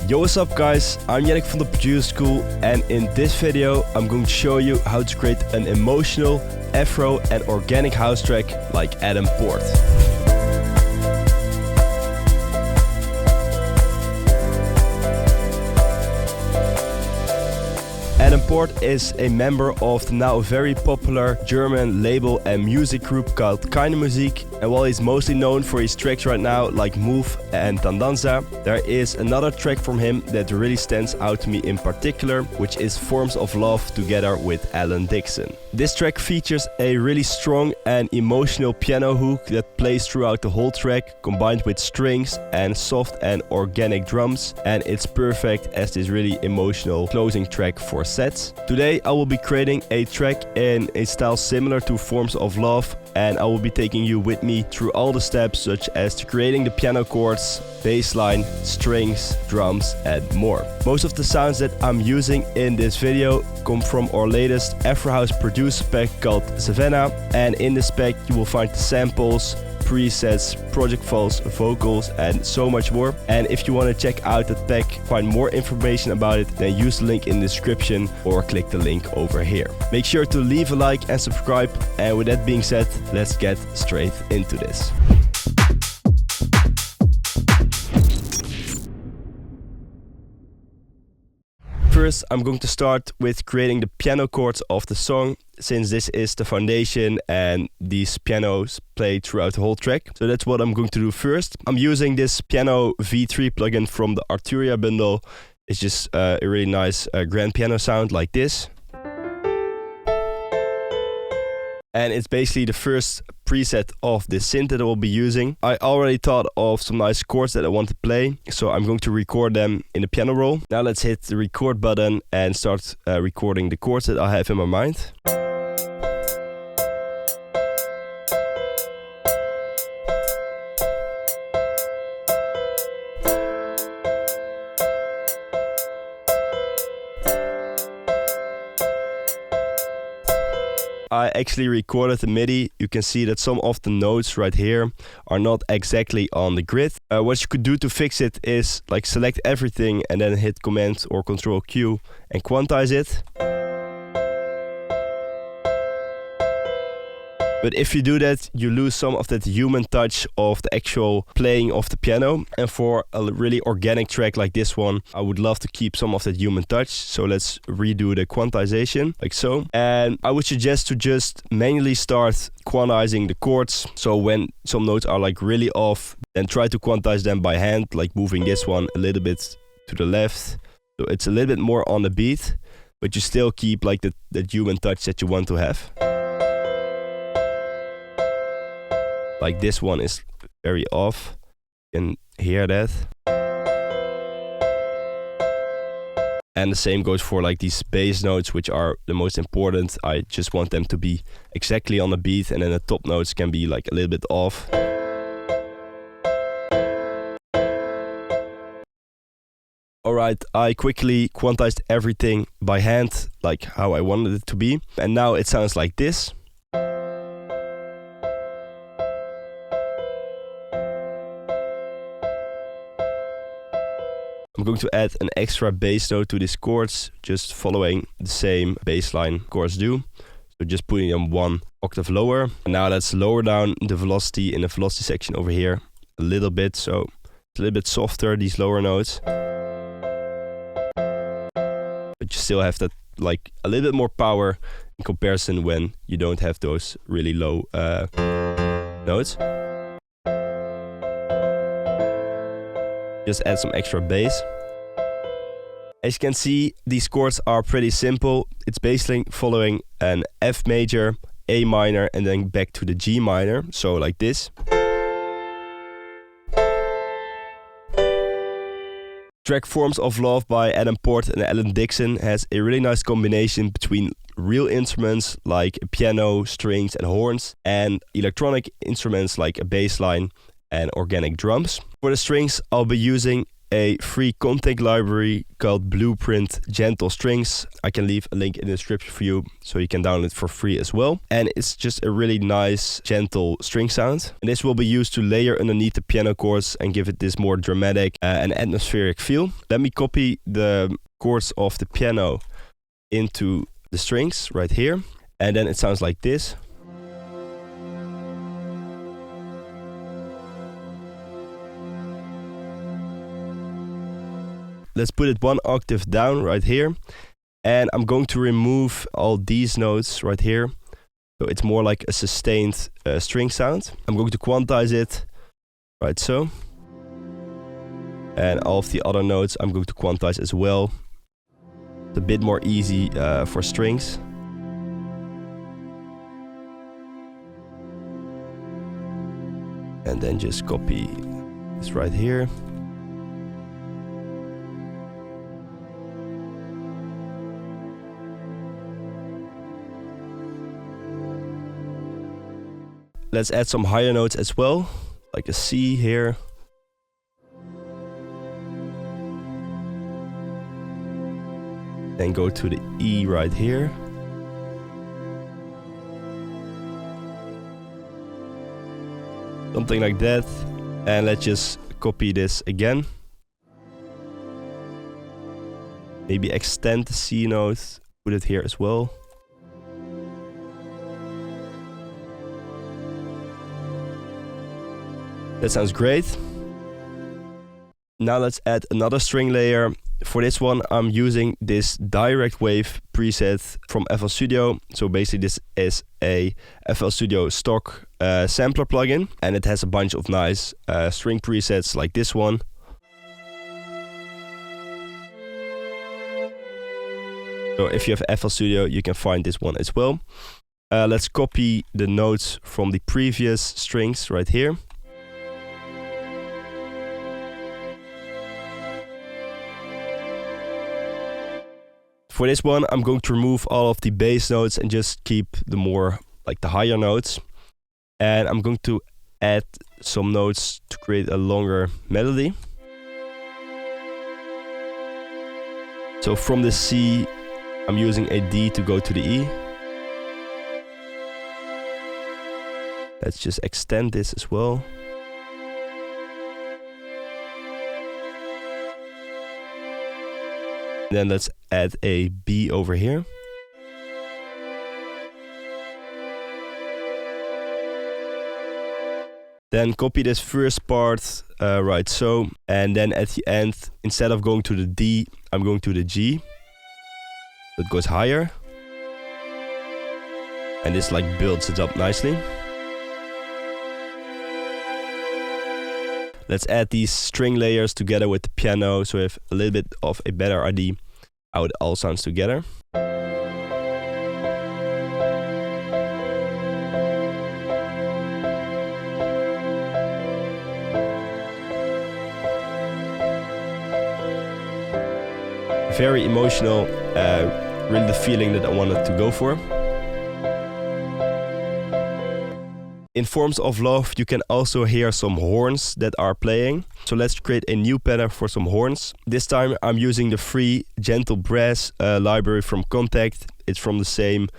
Yo, what's up guys, I'm Yanick from the Producer School, and in this video I'm going to show you how to create an emotional, Afro and organic house track like Adam Port. Adam Port is a member of the now very popular German label and music group called Keine Musik, and while he's mostly known for his tracks right now like Move and Tandanza, there is another track from him that really stands out to me in particular, which is Forms of Love together with Alan Dixon. This track features a really strong and emotional piano hook that plays throughout the whole track, combined with strings and soft and organic drums, and it's perfect as this really emotional closing track for sets. Today I will be creating a track in a style similar to Forms of Love, and I will be taking you with me through all the steps, such as to creating the piano chords, bass line, strings, drums and more. Most of the sounds that I'm using in this video come from our latest Afro House producer pack called Savannah, and in this pack you will find the samples, presets, project files, vocals and so much more. And if you want to check out that pack, find more information about it, then use the link in the description or click the link over here. Make sure to leave a like and subscribe, and with that being said, let's get straight into this. First, I'm going to start with creating the piano chords of the song, since this is the foundation and these pianos play throughout the whole track. So that's what I'm going to do first. I'm using this piano V3 plugin from the Arturia bundle. It's just a really nice grand piano sound like this. And it's basically the first preset of the synth that I will be using. I already thought of some nice chords that I want to play, so I'm going to record them in the piano roll. Now let's hit the record button and start recording the chords that I have in my mind. I actually recorded the MIDI. You can see that some of the notes right here are not exactly on the grid. What you could do to fix it is like select everything and then hit Command or Control Q and quantize it. But if you do that, you lose some of that human touch of the actual playing of the piano. And for a really organic track like this one, I would love to keep some of that human touch. So let's redo the quantization, like so. And I would suggest to just manually start quantizing the chords. So when some notes are like really off, then try to quantize them by hand, like moving this one a little bit to the left. So it's a little bit more on the beat, but you still keep like that human touch that you want to have. Like this one is very off, you can hear that. And the same goes for like these bass notes, which are the most important. I just want them to be exactly on the beat, and then the top notes can be like a little bit off. Alright, I quickly quantized everything by hand, like how I wanted it to be. And now it sounds like this. I'm going to add an extra bass note to these chords, just following the same bass line chords do. So just putting them one octave lower. And now let's lower down the velocity in the velocity section over here a little bit, so it's a little bit softer, these lower notes. But you still have that like a little bit more power in comparison when you don't have those really low notes. Just add some extra bass. As you can see, these chords are pretty simple. It's basically following an F major, A minor, and then back to the G minor. So like this. Track Forms of Love by Adam Port and Alan Dixon has a really nice combination between real instruments like a piano, strings and horns, and electronic instruments like a bass line and organic drums. For the strings, I'll be using a free content library called Blueprint Gentle Strings. I can leave a link in the description for you so you can download it for free as well. And it's just a really nice, gentle string sound. And this will be used to layer underneath the piano chords and give it this more dramatic and atmospheric feel. Let me copy the chords of the piano into the strings right here. And then it sounds like this. Let's put it one octave down right here. And I'm going to remove all these notes right here. So it's more like a sustained string sound. I'm going to quantize it, right so. And all of the other notes I'm going to quantize as well. It's a bit more easy for strings. And then just copy this right here. Let's add some higher notes as well, like a C here. Then go to the E right here. Something like that. And let's just copy this again. Maybe extend the C note, put it here as well. That sounds great. Now let's add another string layer. For this one, I'm using this direct wave preset from FL Studio. So basically this is a FL Studio stock sampler plugin. And it has a bunch of nice string presets like this one. So if you have FL Studio, you can find this one as well. Let's copy the notes from the previous strings right here. For this one, I'm going to remove all of the bass notes and just keep the more, like the higher notes. And I'm going to add some notes to create a longer melody. So from the C, I'm using a D to go to the E. Let's just extend this as well. Then let's add a B over here. Then copy this first part, right so. And then at the end, instead of going to the D, I'm going to the G. It goes higher. And this like builds it up nicely. Let's add these string layers together with the piano so we have a little bit of a better idea how it all sounds together. Very emotional, really the feeling that I wanted to go for. In Forms of Love, you can also hear some horns that are playing. So let's create a new pattern for some horns. This time I'm using the free Gentle Brass library from Contact. It's from the same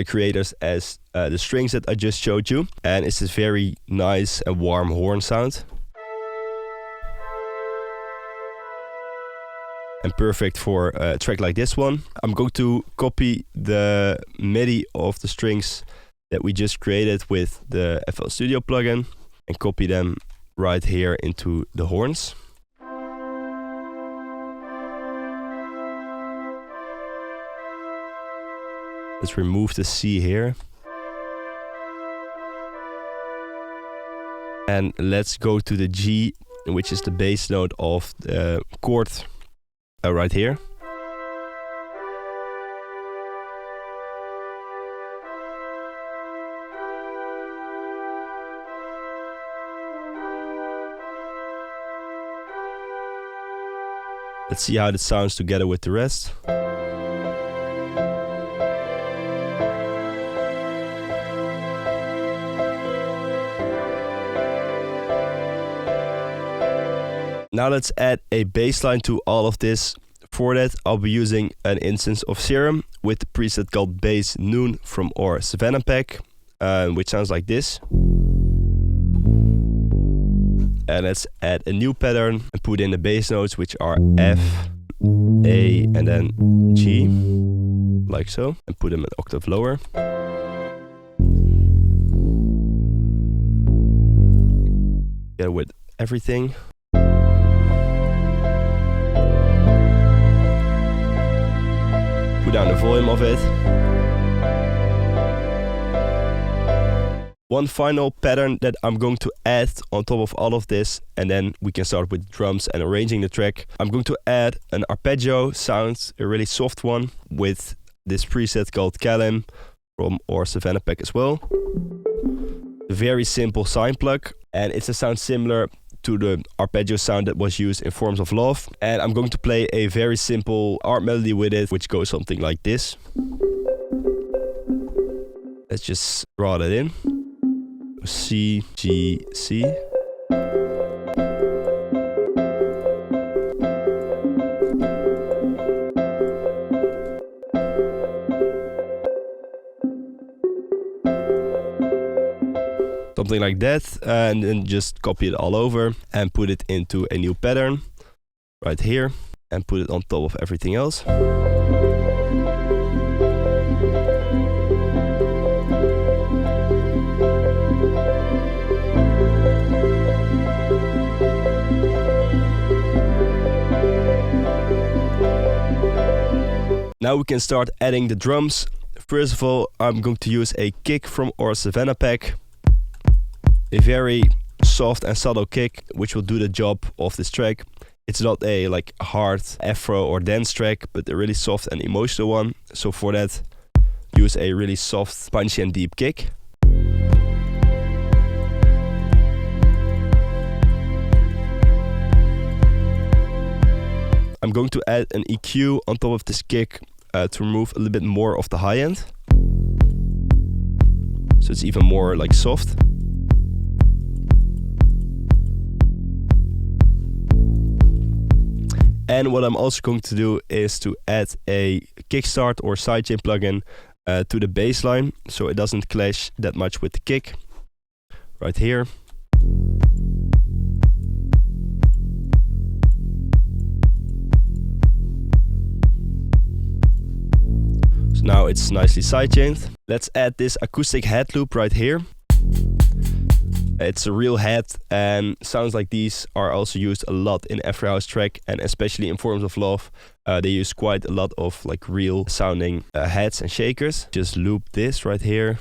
creators as the strings that I just showed you. And it's a very nice and warm horn sound. And perfect for a track like this one. I'm going to copy the MIDI of the strings that we just created with the FL Studio plugin and copy them right here into the horns. Let's remove the C here. And let's go to the G, which is the bass note of the chord right here. Let's see how it sounds together with the rest. Now let's add a bass line to all of this. For that, I'll be using an instance of Serum with the preset called Bass Noon from our Savannah pack, which sounds like this. And let's add a new pattern and put in the bass notes, which are F, A, and then G, like so, and put them an octave lower. Together with everything. Put down the volume of it. One final pattern that I'm going to add on top of all of this, and then we can start with drums and arranging the track. I'm going to add an arpeggio sound, a really soft one, with this preset called Kalim from our Savannah pack as well. A very simple sine plug, and it's a sound similar to the arpeggio sound that was used in Forms of Love. And I'm going to play a very simple art melody with it, which goes something like this. Let's just draw that in. C, G, C. Something like that, and then just copy it all over and put it into a new pattern right here and put it on top of everything else. Now we can start adding the drums. First of all, I'm going to use a kick from our Savannah pack. A very soft and subtle kick, which will do the job of this track. It's not a like hard Afro or dance track, but a really soft and emotional one. So for that, use a really soft, punchy and deep kick. I'm going to add an EQ on top of this kick to remove a little bit more of the high end. So it's even more like soft. And what I'm also going to do is to add a kickstart or sidechain plugin to the bass line, so it doesn't clash that much with the kick. Right here. So now it's nicely sidechained. Let's add this acoustic head loop right here. It's a real head, and sounds like these are also used a lot in Afro House track, and especially in Forms of Love. They use quite a lot of like real sounding heads and shakers. Just loop this right here.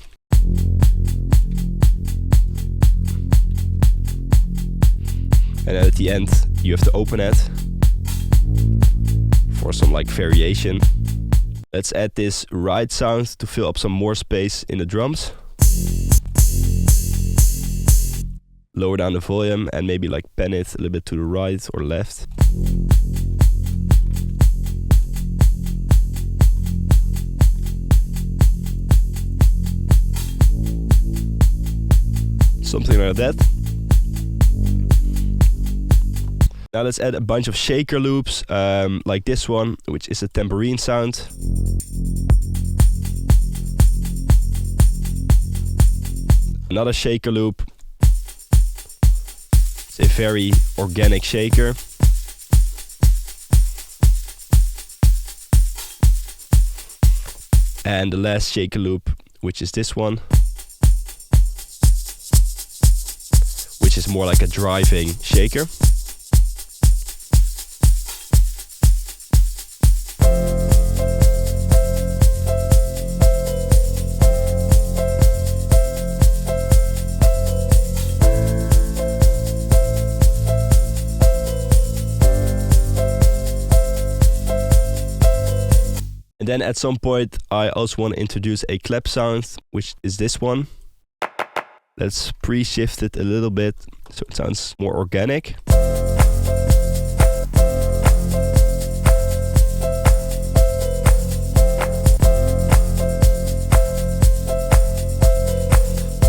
And then at the end you have to open it for some like variation. Let's add this ride sound to fill up some more space in the drums. Lower down the volume and maybe like pan it a little bit to the right or left. Something like that. Now let's add a bunch of shaker loops, like this one, which is a tambourine sound. Another shaker loop. It's a very organic shaker. And the last shaker loop, which is this one, which is more like a driving shaker. And then at some point I also want to introduce a clap sound, which is this one. Let's pre-shift it a little bit so it sounds more organic.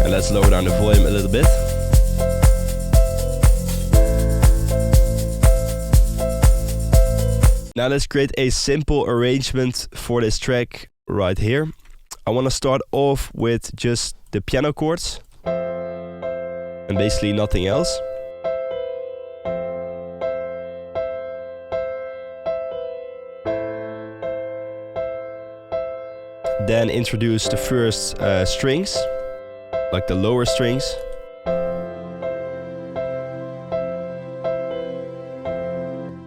And let's lower down the volume a little bit. Now let's create a simple arrangement for this track right here. I want to start off with just the piano chords and basically nothing else. Then introduce the first strings, like the lower strings.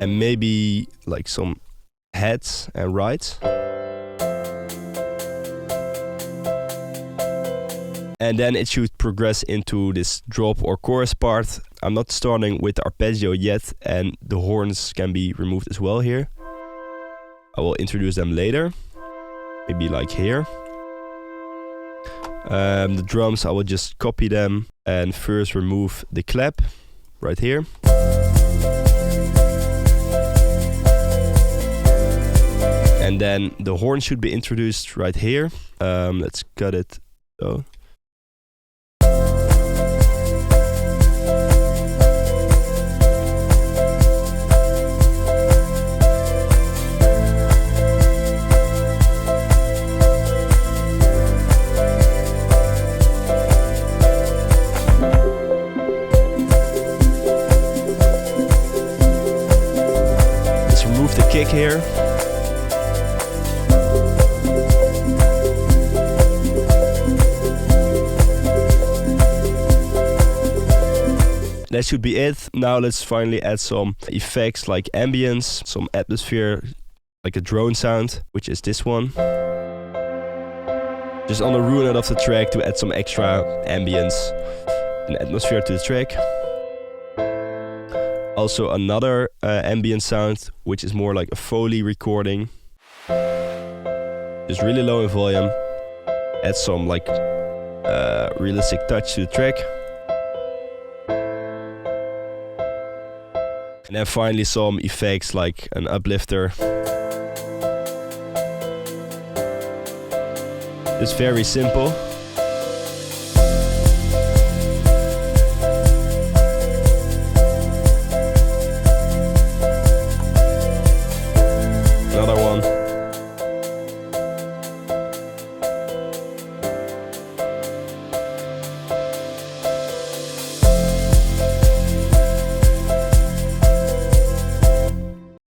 And maybe like some heads and rides. And then it should progress into this drop or chorus part. I'm not starting with the arpeggio yet, and the horns can be removed as well here. I will introduce them later, maybe like here. The drums, I will just copy them and first remove the clap right here. And then the horn should be introduced right here. Let's cut it so. Let's remove the kick here. That should be it. Now let's finally add some effects like ambience, some atmosphere, like a drone sound, which is this one. Just on the ruin of the track to add some extra ambience and atmosphere to the track. Also another ambient sound, which is more like a Foley recording. Just really low in volume. Add some like realistic touch to the track. And then finally some effects like an uplifter. It's very simple. Another one.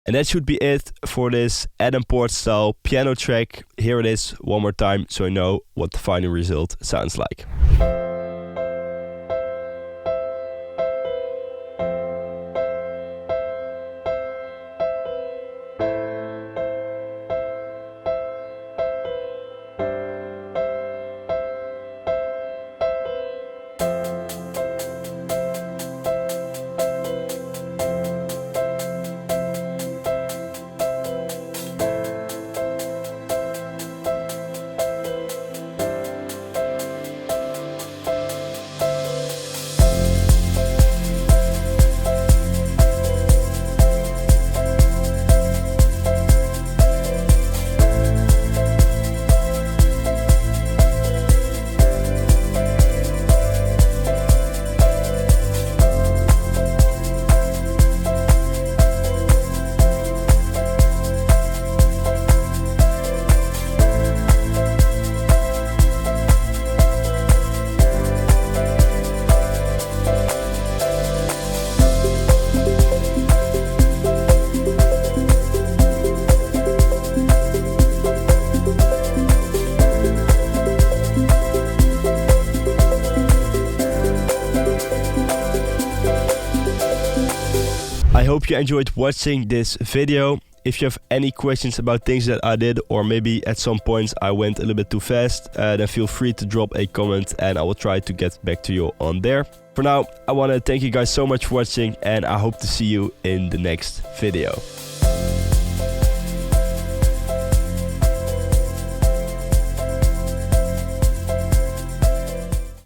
And that should be it for this Adam Port style piano track. Here it is one more time so I know what the final result sounds like. I hope you enjoyed watching this video. If you have any questions about things that I did, or maybe at some points I went a little bit too fast, then feel free to drop a comment and I will try to get back to you on there. For now, I want to thank you guys so much for watching and I hope to see you in the next video.